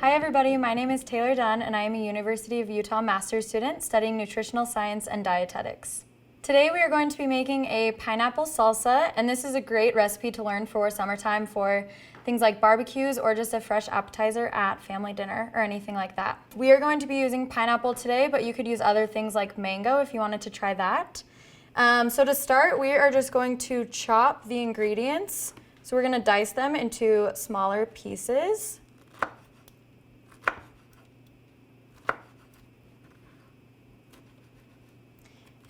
Hi everybody, my name is Taylor Dunn and I am a University of Utah master's student studying nutritional science and dietetics. Today we are going to be making a pineapple salsa, and this is a great recipe to learn for summertime for things like barbecues or just a fresh appetizer at family dinner or anything like that. We are going to be using pineapple today, but you could use other things like mango if you wanted to try that. So to start, we are just going to chop the ingredients. So we're going to dice them into smaller pieces.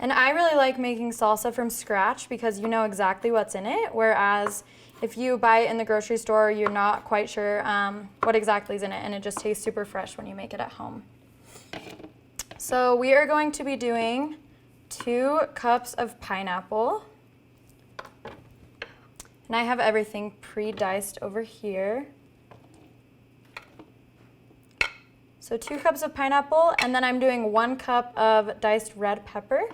And I really like making salsa from scratch because you know exactly what's in it, whereas if you buy it in the grocery store, you're not quite sure what exactly is in it, and it just tastes super fresh when you make it at home. So we are going to be doing 2 cups of pineapple. And I have everything pre-diced over here. So 2 cups of pineapple, and then I'm doing 1 cup of diced red pepper.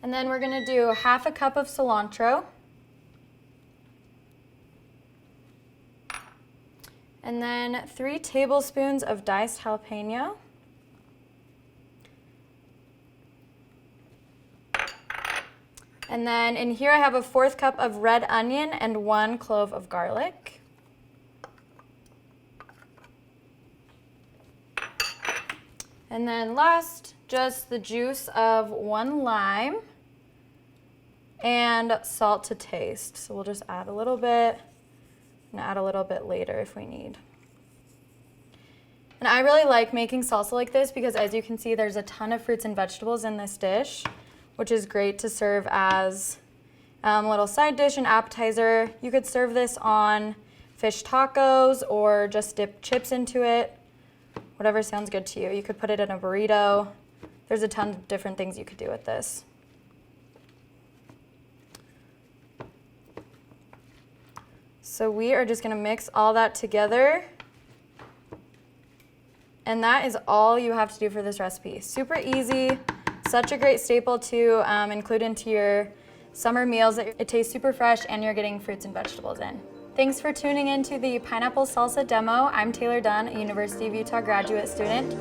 And then we're going to do 1/2 cup of cilantro. And then 3 tablespoons of diced jalapeño. And then in here I have a 1/4 cup of red onion and 1 clove of garlic. And then last, just the juice of 1 lime and salt to taste. So we'll just add a little bit and add a little bit later if we need. And I really like making salsa like this because, as you can see, there's a ton of fruits and vegetables in this dish, which is great to serve as a little side dish and appetizer. You could serve this on fish tacos or just dip chips into it, whatever sounds good to you. You could put it in a burrito. There's a ton of different things you could do with this. So we are just going to mix all that together. And that is all you have to do for this recipe. Super easy. Such a great staple to include into your summer meals. It tastes super fresh and you're getting fruits and vegetables in. Thanks for tuning in to the pineapple salsa demo. I'm Taylor Dunn, a University of Utah graduate student.